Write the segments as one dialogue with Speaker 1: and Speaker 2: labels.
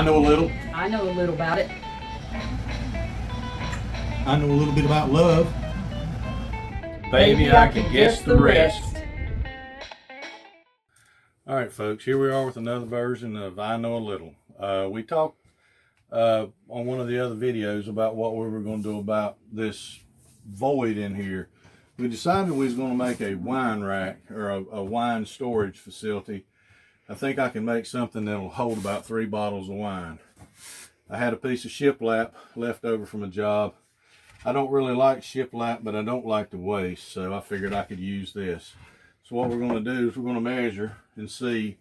Speaker 1: I know a little.
Speaker 2: I know a little about it.
Speaker 1: I know a little bit about love. Baby, I can guess the rest. All right, folks, here we are with another version of I Know a Little. We talked on one of the other videos about what we were going to do about this void in here. We decided we was going to make a wine rack or a wine storage facility. I think I can make something that'll hold about 3 bottles of wine. I had a piece of shiplap left over from a job. I don't really like shiplap, but I don't like the waste, so I figured I could use this. So what we're going to do is we're going to measure and see.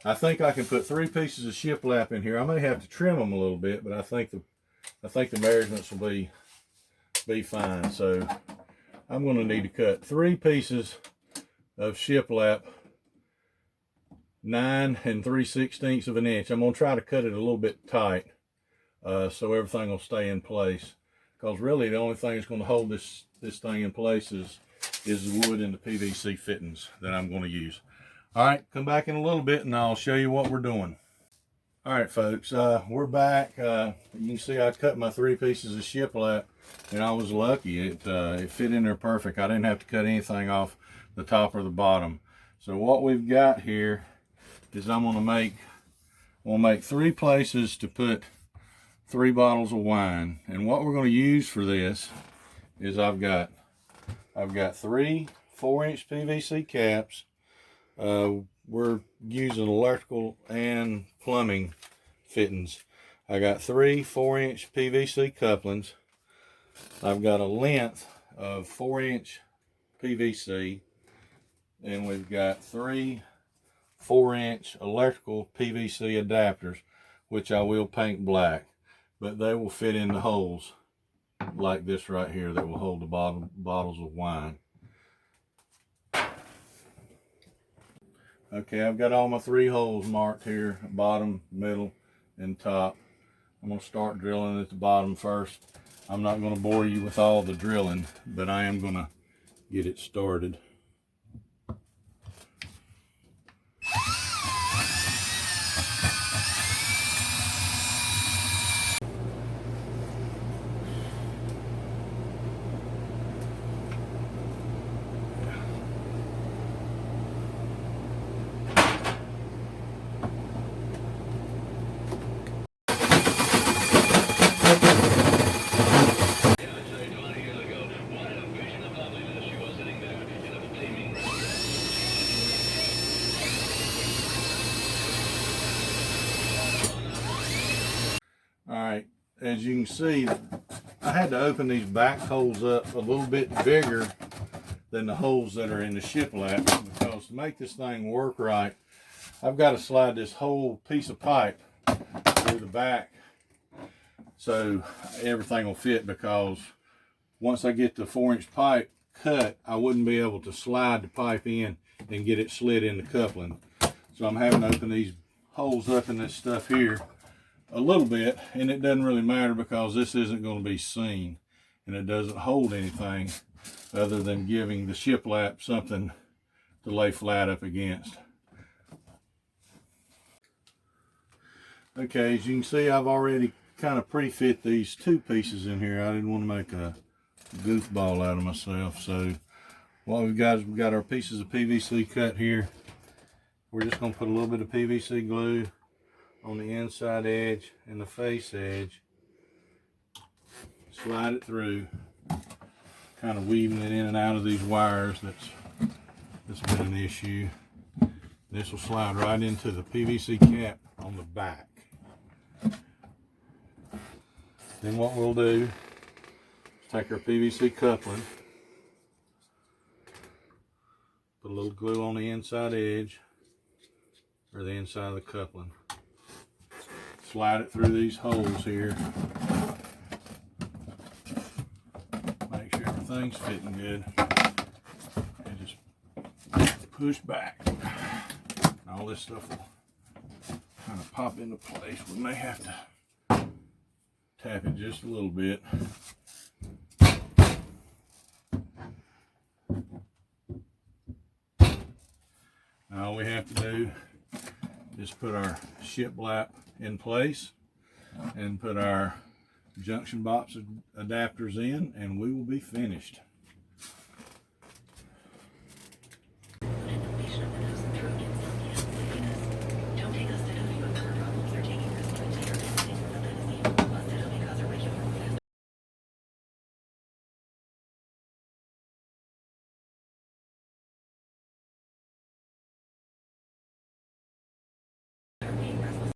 Speaker 1: I think I can put 3 pieces of shiplap in here. I may have to trim them a little bit, but I think the measurements will be fine. So I'm going to need to cut 3 pieces of shiplap 9 3/16 of an inch. I'm going to try to cut it a little bit tight so everything will stay in place. Because really the only thing that's going to hold this thing in place is the wood and the PVC fittings that I'm going to use. All right, come back in a little bit and I'll show you what we're doing. All right, folks, we're back. You can see I cut my 3 pieces of shiplap, and I was lucky. It fit in there perfect. I didn't have to cut anything off the top or the bottom. So what we've got here is I'm going to make 3 places to put 3 bottles of wine. And what we're going to use for this is I've got 3 4-inch PVC caps. We're using electrical and plumbing fittings. I got 3 4-inch PVC couplings. I've got a length of 4-inch PVC, and we've got 3 4-inch electrical PVC adapters, which I will paint black, but they will fit in the holes like this right here that will hold the bottles of wine. Okay, I've got all my 3 holes marked here, bottom, middle, and top. I'm going to start drilling at the bottom first. I'm not going to bore you with all the drilling, but I am going to get it started. Alright, as you can see, I had to open these back holes up a little bit bigger than the holes that are in the shiplap, because to make this thing work right, I've got to slide this whole piece of pipe through the back so everything will fit, because once I get the 4-inch pipe cut, I wouldn't be able to slide the pipe in and get it slid in the coupling. So I'm having to open these holes up in this stuff here a little bit, and it doesn't really matter because this isn't going to be seen, and it doesn't hold anything other than giving the shiplap something to lay flat up against. Okay, as you can see, I've already kind of pre-fit these 2 pieces in here. I didn't want to make a goofball out of myself. So what we've got is we've got our pieces of PVC cut here. We're just going to put a little bit of PVC glue on the inside edge and the face edge, slide it through, kind of weaving it in and out of these wires. That's been an issue. This will slide right into the PVC cap on the back. Then what we'll do is take our PVC coupling, put a little glue on the inside edge or the inside of the coupling, slide it through these holes here, make sure everything's fitting good, and just push back. And all this stuff will kind of pop into place. We may have to tap it just a little bit. Now all we have to do is put our shiplap in place and put our junction box adapters in, and we will be finished.